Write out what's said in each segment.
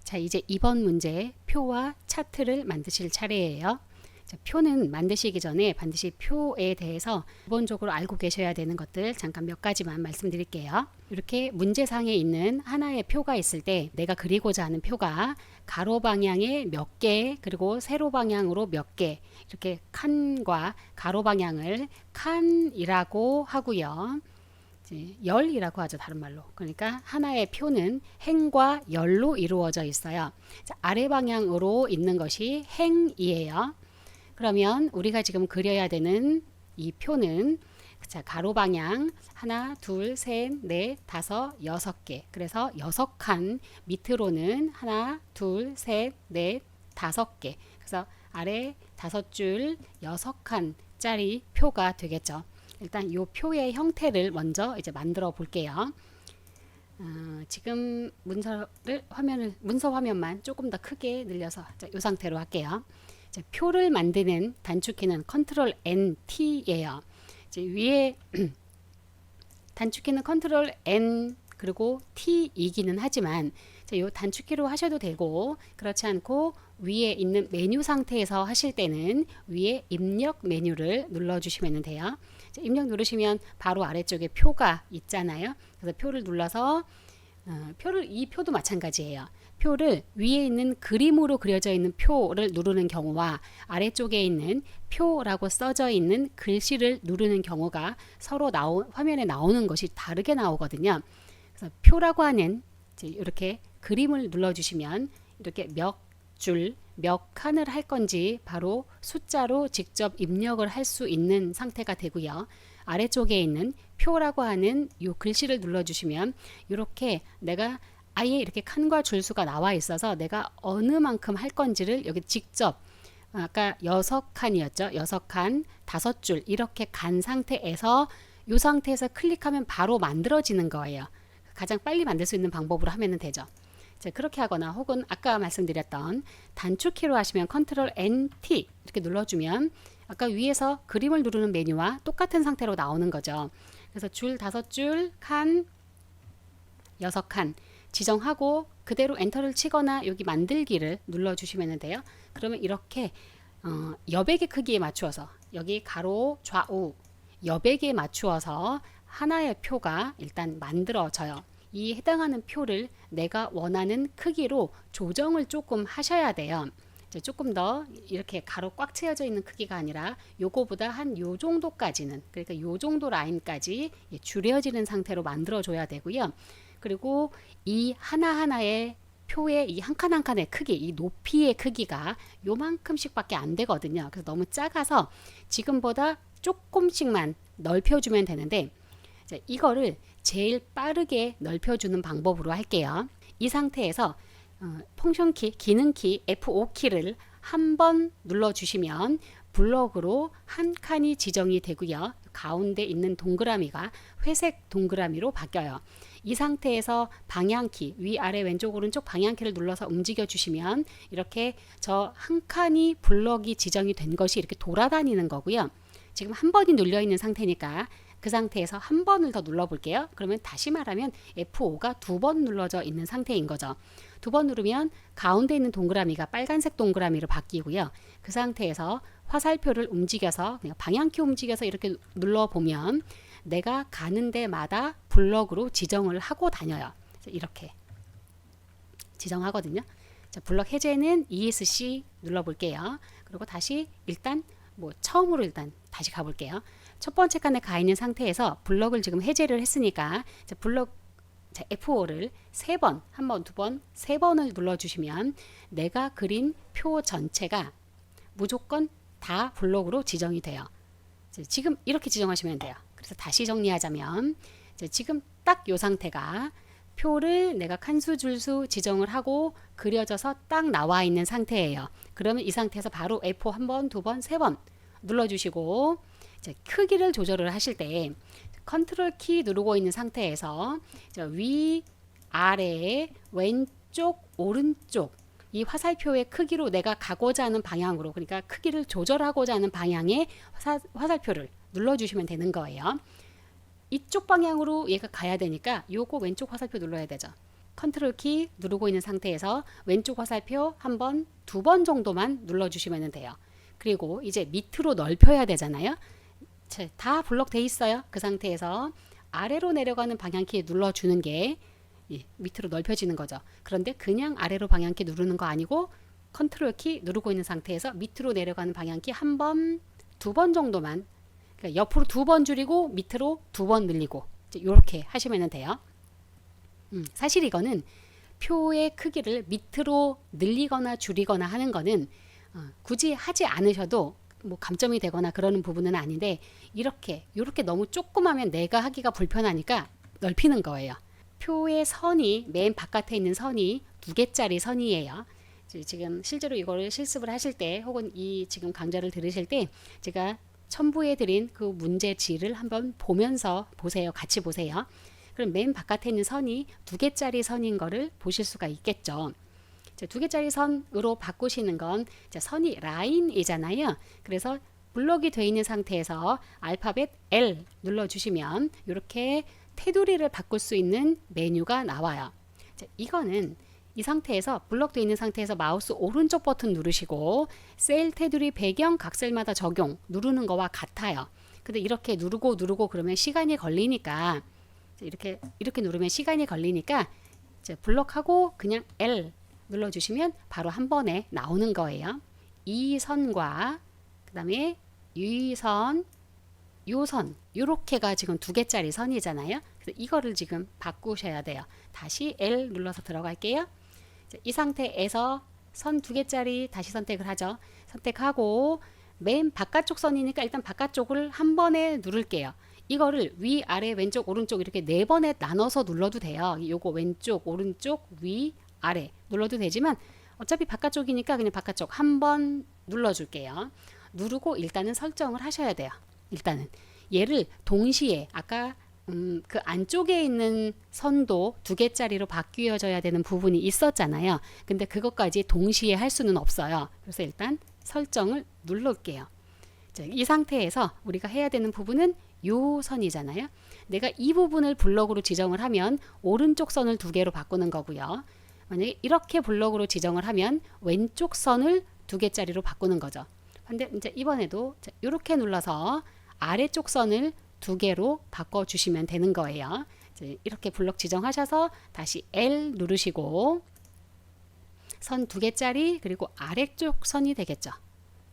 자, 이제 이번 문제 표와 차트를 만드실 차례예요. 자, 표는 만드시기 전에 반드시 표에 대해서 기본적으로 알고 계셔야 되는 것들 잠깐 몇 가지만 말씀드릴게요. 이렇게 문제상에 있는 하나의 표가 있을 때 내가 그리고자 하는 표가 가로 방향에 몇 개, 그리고 세로 방향으로 몇 개, 이렇게 칸과 가로 방향을 칸이라고 하고요. 열이라고 하죠, 다른 말로. 그러니까 하나의 표는 행과 열로 이루어져 있어요. 자, 아래 방향으로 있는 것이 행이에요. 그러면 우리가 지금 그려야 되는 이 표는, 자, 가로 방향 하나, 둘, 셋, 넷, 다섯, 여섯 개. 그래서 6칸, 밑으로는 하나, 둘, 셋, 넷, 다섯 개. 그래서 아래 5줄 6칸짜리 표가 되겠죠. 일단 이 표의 형태를 먼저 이제 만들어 볼게요. 지금 문서 화면만 조금 더 크게 늘려서 이 상태로 할게요. 이제 표를 만드는 단축키는 컨트롤 N, T예요. 이제 위에 단축키는 컨트롤 N 그리고 T이기는 하지만 이 단축키로 하셔도 되고, 그렇지 않고 위에 있는 메뉴 상태에서 하실 때는 위에 입력 메뉴를 눌러주시면 돼요. 입력 누르시면 바로 아래쪽에 표가 있잖아요. 그래서 표를 눌러서 이 표도 마찬가지예요. 표를 위에 있는 그림으로 그려져 있는 표를 누르는 경우와 아래쪽에 있는 표라고 써져 있는 글씨를 누르는 경우가 서로 화면에 나오는 것이 다르게 나오거든요. 그래서 표라고 하는 이렇게 그림을 눌러주시면 이렇게 몇 줄, 몇 칸을 할 건지 바로 숫자로 직접 입력을 할 수 있는 상태가 되고요. 아래쪽에 있는 표라고 하는 이 글씨를 눌러주시면 이렇게 내가 아예 이렇게 칸과 줄수가 나와 있어서 내가 어느 만큼 할 건지를 여기 직접, 아까 6칸이었죠. 6칸, 5줄 이렇게 간 상태에서 이 상태에서 클릭하면 바로 만들어지는 거예요. 가장 빨리 만들 수 있는 방법으로 하면 되죠. 자, 그렇게 하거나 혹은 아까 말씀드렸던 단축키로 하시면 컨트롤 N, T 이렇게 눌러주면 아까 위에서 그림을 누르는 메뉴와 똑같은 상태로 나오는 거죠. 그래서 줄 5줄, 칸 6칸 지정하고 그대로 엔터를 치거나 여기 만들기를 눌러주시면 돼요. 그러면 이렇게 여백의 크기에 맞추어서 여기 가로, 좌우 여백에 맞추어서 하나의 표가 일단 만들어져요. 이 해당하는 표를 내가 원하는 크기로 조정을 조금 하셔야 돼요. 조금 더 이렇게 가로 꽉 채워져 있는 크기가 아니라 요거보다 한 요 정도까지는, 그러니까 요 정도 라인까지 줄여지는 상태로 만들어 줘야 되고요. 그리고 이 하나하나의 표의 이 한 칸 한 칸의 크기, 이 높이의 크기가 요만큼씩밖에 안 되거든요. 그래서 너무 작아서 지금보다 조금씩만 넓혀주면 되는데, 자, 이거를 제일 빠르게 넓혀주는 방법으로 할게요. 이 상태에서 펑션키, 기능키 F5키를 한 번 눌러주시면 블럭으로 한 칸이 지정이 되고요. 가운데 있는 동그라미가 회색 동그라미로 바뀌어요. 이 상태에서 방향키, 위아래 왼쪽 오른쪽 방향키를 눌러서 움직여 주시면 이렇게 저 한 칸이 블럭이 지정이 된 것이 이렇게 돌아다니는 거고요. 지금 한 번이 눌려 있는 상태니까 그 상태에서 한 번을 더 눌러 볼게요. 그러면 다시 말하면 F5가 2번 눌러져 있는 상태인 거죠. 2번 누르면 가운데 있는 동그라미가 빨간색 동그라미로 바뀌고요. 그 상태에서 화살표를 움직여서 그냥 방향키 움직여서 이렇게 눌러보면 내가 가는 데마다 블럭으로 지정을 하고 다녀요. 이렇게 지정하거든요. 자, 블럭 해제는 ESC 눌러볼게요. 그리고 다시 일단 처음으로 일단 다시 가볼게요. 첫 번째 칸에 가 있는 상태에서 블럭을 지금 해제를 했으니까 F5를 3번, 한 번, 두 번, 3번을 눌러주시면 내가 그린 표 전체가 무조건 다 블럭으로 지정이 돼요. 지금 이렇게 지정하시면 돼요. 그래서 다시 정리하자면 지금 딱 이 상태가 표를 내가 칸수, 줄수 지정을 하고 그려져서 딱 나와 있는 상태예요. 그러면 이 상태에서 바로 F5 한 번, 두 번, 3번 눌러주시고 크기를 조절을 하실 때 컨트롤 키 누르고 있는 상태에서 위, 아래, 왼쪽, 오른쪽 이 화살표의 크기로 내가 가고자 하는 방향으로, 그러니까 크기를 조절하고자 하는 방향의 화살표를 눌러주시면 되는 거예요. 이쪽 방향으로 얘가 가야 되니까 요거 왼쪽 화살표 눌러야 되죠. 컨트롤 키 누르고 있는 상태에서 왼쪽 화살표 한 번, 두 번 정도만 눌러주시면 돼요. 그리고 이제 밑으로 넓혀야 되잖아요. 다 블럭 돼 있어요. 그 상태에서 아래로 내려가는 방향키 눌러주는 게 밑으로 넓혀지는 거죠. 그런데 그냥 아래로 방향키 누르는 거 아니고 컨트롤 키 누르고 있는 상태에서 밑으로 내려가는 방향키 한 번, 두 번 정도만, 그러니까 옆으로 두 번 줄이고 밑으로 두 번 늘리고 이렇게 하시면 돼요. 사실 이거는 표의 크기를 밑으로 늘리거나 줄이거나 하는 거는 굳이 하지 않으셔도 뭐 감점이 되거나 그러는 부분은 아닌데, 이렇게 너무 조그마면 내가 하기가 불편하니까 넓히는 거예요. 표의 선이, 맨 바깥에 있는 선이 두 개짜리 선이에요. 지금 실제로 이거를 실습을 하실 때 혹은 이 지금 강좌를 들으실 때 제가 첨부해 드린 그 문제지를 한번 보면서 보세요. 같이 보세요. 그럼 맨 바깥에 있는 선이 두 개짜리 선인 거를 보실 수가 있겠죠. 두 개짜리 선으로 바꾸시는 건 선이 라인이잖아요. 그래서 블럭이 되어 있는 상태에서 알파벳 L 눌러주시면 이렇게 테두리를 바꿀 수 있는 메뉴가 나와요. 이거는 이 상태에서 블럭 되어 있는 상태에서 마우스 오른쪽 버튼 누르시고 셀 테두리 배경 각셀마다 적용 누르는 거와 같아요. 근데 이렇게 누르고 그러면 시간이 걸리니까 이렇게 누르면 시간이 걸리니까 블럭하고 그냥 L 눌러주시면 바로 한 번에 나오는 거예요. 이 선과 그 다음에 이 선, 요 선, 요렇게가 지금 두 개짜리 선이잖아요. 그래서 이거를 지금 바꾸셔야 돼요. 다시 L 눌러서 들어갈게요. 이 상태에서 선 두 개짜리 다시 선택을 하죠. 선택하고 맨 바깥쪽 선이니까 일단 바깥쪽을 한 번에 누를게요. 이거를 위, 아래, 왼쪽, 오른쪽 이렇게 네 번에 나눠서 눌러도 돼요. 요거 왼쪽, 오른쪽, 위, 아래 눌러도 되지만 어차피 바깥쪽이니까 그냥 바깥쪽 한 번 눌러줄게요. 누르고 일단은 설정을 하셔야 돼요. 일단은 얘를 동시에 아까 그 안쪽에 있는 선도 두 개짜리로 바뀌어져야 되는 부분이 있었잖아요. 근데 그것까지 동시에 할 수는 없어요. 그래서 일단 설정을 눌러올게요. 이 상태에서 우리가 해야 되는 부분은 요 선이잖아요. 내가 이 부분을 블럭으로 지정을 하면 오른쪽 선을 두 개로 바꾸는 거고요. 만약에 이렇게 블럭으로 지정을 하면 왼쪽 선을 두 개짜리로 바꾸는 거죠. 근데 이제 이번에도 이렇게 눌러서 아래쪽 선을 두 개로 바꿔주시면 되는 거예요. 이렇게 블럭 지정하셔서 다시 L 누르시고 선 두 개짜리 그리고 아래쪽 선이 되겠죠.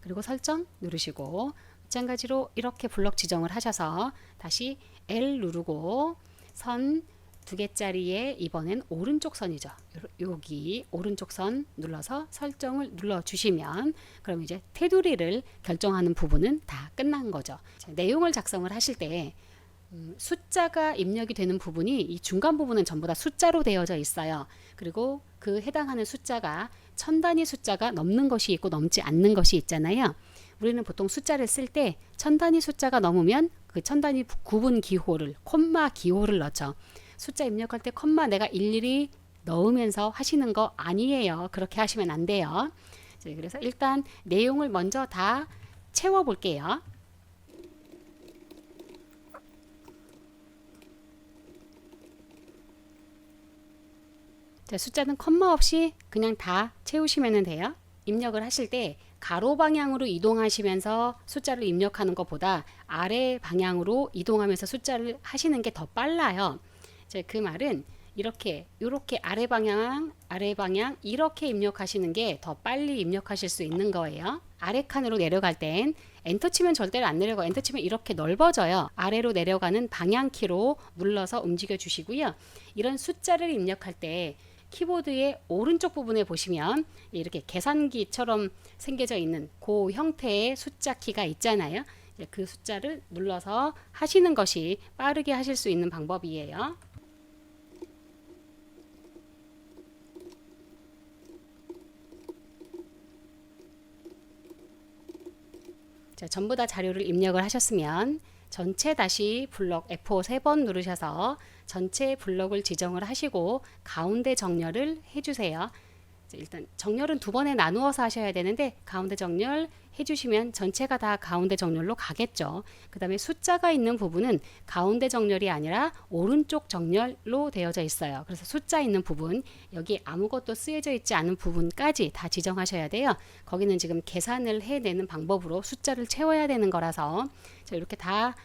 그리고 설정 누르시고 마찬가지로 이렇게 블럭 지정을 하셔서 다시 L 누르고 선 두 개짜리에 이번엔 오른쪽 선이죠. 여기 오른쪽 선 눌러서 설정을 눌러주시면 그럼 이제 테두리를 결정하는 부분은 다 끝난 거죠. 내용을 작성을 하실 때 숫자가 입력이 되는 부분이 이 중간 부분은 전부 다 숫자로 되어져 있어요. 그리고 그 해당하는 숫자가 천 단위 숫자가 넘는 것이 있고 넘지 않는 것이 있잖아요. 우리는 보통 숫자를 쓸 때 천 단위 숫자가 넘으면 그 천 단위 구분 기호를 콤마 기호를 넣죠. 숫자 입력할 때 콤마 내가 일일이 넣으면서 하시는 거 아니에요. 그렇게 하시면 안 돼요. 그래서 일단 내용을 먼저 다 채워 볼게요. 숫자는 콤마 없이 그냥 다 채우시면 돼요. 입력을 하실 때 가로 방향으로 이동하시면서 숫자를 입력하는 것보다 아래 방향으로 이동하면서 숫자를 하시는 게 더 빨라요. 그 말은 이렇게 아래 방향 이렇게 입력하시는 게 더 빨리 입력하실 수 있는 거예요. 아래 칸으로 내려갈 땐 엔터 치면 절대로 안 내려가. 엔터 치면 이렇게 넓어져요. 아래로 내려가는 방향키로 눌러서 움직여 주시고요. 이런 숫자를 입력할 때 키보드의 오른쪽 부분에 보시면 이렇게 계산기처럼 생겨져 있는 그 형태의 숫자 키가 있잖아요. 그 숫자를 눌러서 하시는 것이 빠르게 하실 수 있는 방법이에요. 전부 다 자료를 입력을 하셨으면 전체 다시 블럭 F5 3번 누르셔서 전체 블럭을 지정을 하시고 가운데 정렬을 해주세요. 일단 정렬은 두 번에 나누어서 하셔야 되는데 가운데 정렬 해주시면 전체가 다 가운데 정렬로 가겠죠. 그 다음에 숫자가 있는 부분은 가운데 정렬이 아니라 오른쪽 정렬로 되어져 있어요. 그래서 숫자 있는 부분, 여기 아무것도 쓰여져 있지 않은 부분까지 다 지정하셔야 돼요. 거기는 지금 계산을 해내는 방법으로 숫자를 채워야 되는 거라서 이렇게 다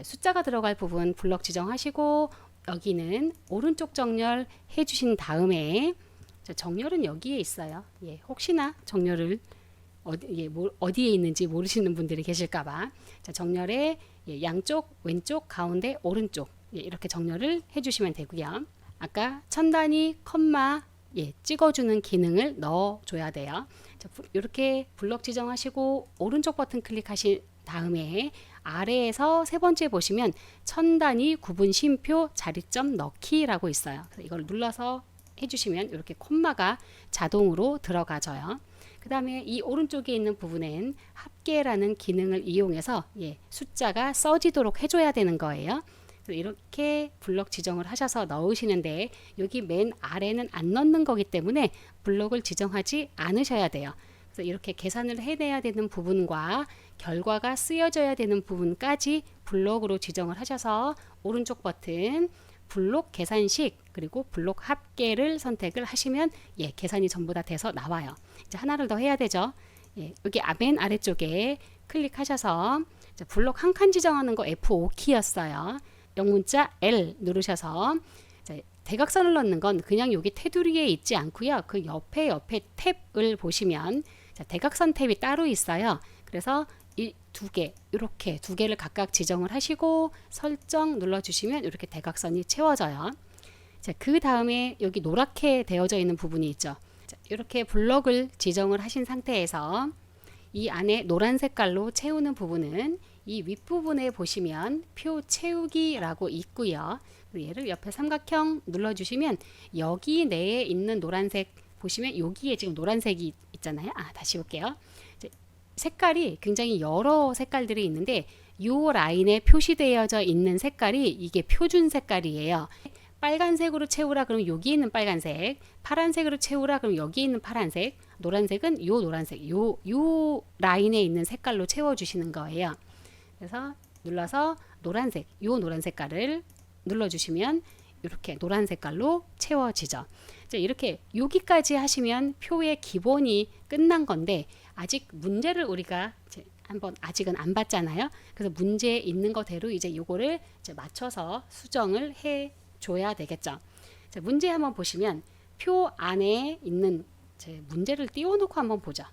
숫자가 들어갈 부분 블럭 지정하시고, 여기는 오른쪽 정렬 해주신 다음에 정렬은 여기에 있어요. 예, 혹시나 정렬을 어디에 있는지 모르시는 분들이 계실까봐 정렬에 양쪽, 왼쪽, 가운데, 오른쪽 이렇게 정렬을 해주시면 되고요. 아까 천 단위 컴마 찍어주는 기능을 넣어줘야 돼요. 이렇게 블럭 지정하시고 오른쪽 버튼 클릭하신 다음에 아래에서 세 번째 보시면 천 단위 구분 쉼표 자리점 넣기라고 있어요. 그래서 이걸 눌러서 해주시면 이렇게 콤마가 자동으로 들어가져요. 그 다음에 이 오른쪽에 있는 부분엔 합계라는 기능을 이용해서 숫자가 써지도록 해줘야 되는 거예요. 이렇게 블럭 지정을 하셔서 넣으시는데 여기 맨 아래는 안 넣는 거기 때문에 블럭을 지정하지 않으셔야 돼요. 그래서 이렇게 계산을 해내야 되는 부분과 결과가 쓰여져야 되는 부분까지 블럭으로 지정을 하셔서 오른쪽 버튼 블록 계산식 그리고 블록 합계를 선택을 하시면 계산이 전부 다 돼서 나와요. 이제 하나를 더 해야 되죠. 여기 맨 아래쪽에 클릭하셔서 블록 한 칸 지정하는 거 F5 키였어요. 영문자 L 누르셔서 대각선을 넣는 건 그냥 여기 테두리에 있지 않고요. 그 옆에 탭을 보시면 대각선 탭이 따로 있어요. 그래서 이 이렇게 두 개를 각각 지정을 하시고 설정 눌러주시면 이렇게 대각선이 채워져요. 그 다음에 여기 노랗게 되어져 있는 부분이 있죠. 이렇게 블럭을 지정을 하신 상태에서 이 안에 노란 색깔로 채우는 부분은 이 윗부분에 보시면 표 채우기라고 있고요. 얘를 옆에 삼각형 눌러주시면 여기 내에 있는 노란색 보시면 여기에 지금 노란색이 있잖아요. 다시 볼게요. 색깔이 굉장히 여러 색깔들이 있는데 이 라인에 표시되어져 있는 색깔이 이게 표준 색깔이에요. 빨간색으로 채우라 그러면 여기 있는 빨간색, 파란색으로 채우라 그러면 여기 있는 파란색, 노란색은 요 노란색, 요 라인에 있는 색깔로 채워주시는 거예요. 그래서 눌러서 노란색, 요 노란 색깔을 눌러주시면 이렇게 노란 색깔로 채워지죠. 이렇게 여기까지 하시면 표의 기본이 끝난 건데 아직 문제를 우리가 한번 아직은 안 봤잖아요. 그래서 문제에 있는 거대로 이제 요거를 맞춰서 수정을 해 줘야 되겠죠. 문제 한번 보시면 표 안에 있는 문제를 띄워놓고 한번 보죠.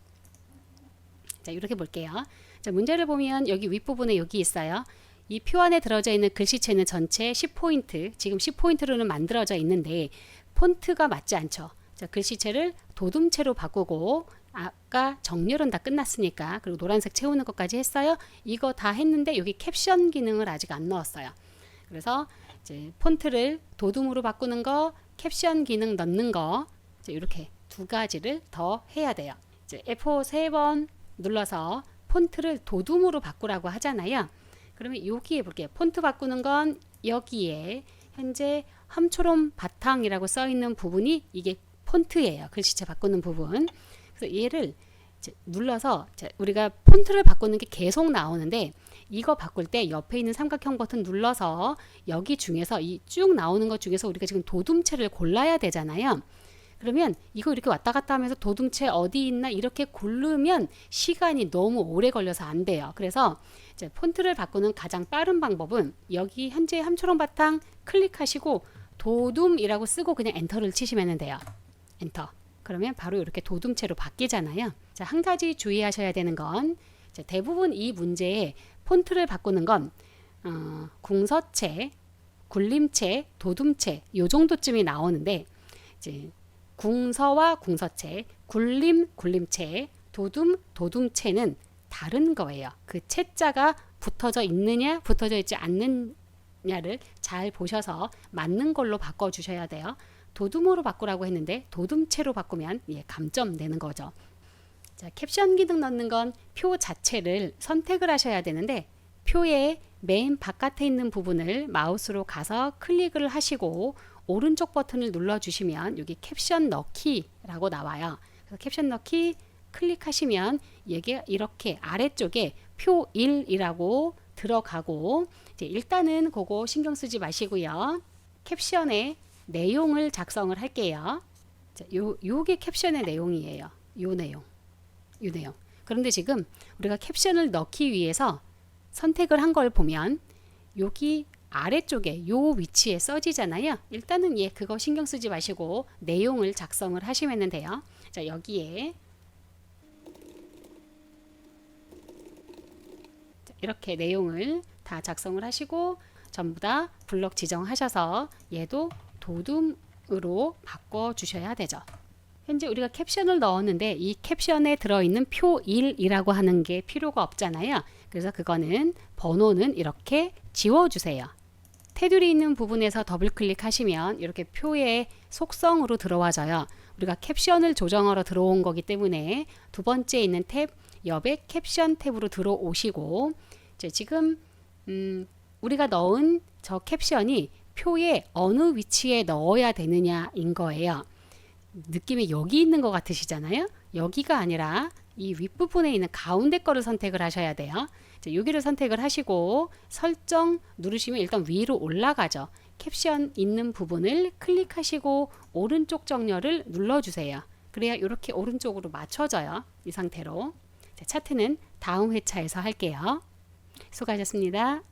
이렇게 볼게요. 문제를 보면 여기 윗부분에 여기 있어요. 이 표 안에 들어져 있는 글씨체는 전체 10포인트, 지금 10포인트로는 만들어져 있는데 폰트가 맞지 않죠. 글씨체를 도둠체로 바꾸고 아까 정렬은 다 끝났으니까 그리고 노란색 채우는 것까지 했어요. 이거 다 했는데 여기 캡션 기능을 아직 안 넣었어요. 그래서 이제 폰트를 도둠으로 바꾸는 거, 캡션 기능 넣는 거 이렇게 두 가지를 더 해야 돼요. 이제 F5 3번 눌러서 폰트를 도둠으로 바꾸라고 하잖아요. 그러면 여기에 볼게요. 폰트 바꾸는 건 여기에 현재 함초롬 바탕이라고 써 있는 부분이 이게 폰트예요. 글씨체 바꾸는 부분. 그래서 얘를 이제 눌러서 우리가 폰트를 바꾸는 게 계속 나오는데 이거 바꿀 때 옆에 있는 삼각형 버튼 눌러서 여기 중에서 이 쭉 나오는 것 중에서 우리가 지금 도둠체를 골라야 되잖아요. 그러면 이거 이렇게 왔다 갔다 하면서 도둠체 어디 있나 이렇게 고르면 시간이 너무 오래 걸려서 안 돼요. 그래서 이제 폰트를 바꾸는 가장 빠른 방법은 여기 현재 함초롬 바탕 클릭하시고 도둠이라고 쓰고 그냥 엔터를 치시면 돼요. 엔터. 그러면 바로 이렇게 도둠체로 바뀌잖아요. 한 가지 주의하셔야 되는 건 대부분 이 문제에 폰트를 바꾸는 건 궁서체, 굴림체, 도둠체 요 정도쯤이 나오는데 이제 궁서와 궁서체, 굴림, 굴림체, 도둠, 도둠체는 다른 거예요. 그 체자가 붙어져 있느냐, 붙어져 있지 않느냐를 잘 보셔서 맞는 걸로 바꿔주셔야 돼요. 도둠으로 바꾸라고 했는데 도둠체로 바꾸면 감점 되는 거죠. 캡션 기능 넣는 건 표 자체를 선택을 하셔야 되는데 표의 맨 바깥에 있는 부분을 마우스로 가서 클릭을 하시고 오른쪽 버튼을 눌러주시면 여기 캡션 넣기라고 나와요. 그래서 캡션 넣기 클릭하시면 이게 이렇게 아래쪽에 표 1이라고 들어가고 이제 일단은 그거 신경 쓰지 마시고요. 캡션에 내용을 작성을 할게요. 자, 요게 캡션의 내용이에요. 요 내용. 그런데 지금 우리가 캡션을 넣기 위해서 선택을 한 걸 보면 여기 아래쪽에 요 위치에 써지잖아요. 일단은 그거 신경 쓰지 마시고 내용을 작성을 하시면 돼요. 자, 여기에 이렇게 내용을 다 작성을 하시고 전부 다 블럭 지정하셔서 얘도 도둠으로 바꿔 주셔야 되죠. 현재 우리가 캡션을 넣었는데 이 캡션에 들어있는 표 1이라고 하는 게 필요가 없잖아요. 그래서 그거는 번호는 이렇게 지워주세요. 테두리 있는 부분에서 더블 클릭하시면 이렇게 표의 속성으로 들어와져요. 우리가 캡션을 조정하러 들어온 거기 때문에 두 번째 있는 탭 옆에 캡션 탭으로 들어오시고 지금 우리가 넣은 저 캡션이 표의 어느 위치에 넣어야 되느냐인 거예요. 느낌이 여기 있는 것 같으시잖아요. 여기가 아니라 이 윗부분에 있는 가운데 거를 선택을 하셔야 돼요. 자, 여기를 선택을 하시고 설정 누르시면 일단 위로 올라가죠. 캡션 있는 부분을 클릭하시고 오른쪽 정렬을 눌러주세요. 그래야 이렇게 오른쪽으로 맞춰져요. 이 상태로. 자, 차트는 다음 회차에서 할게요. 수고하셨습니다.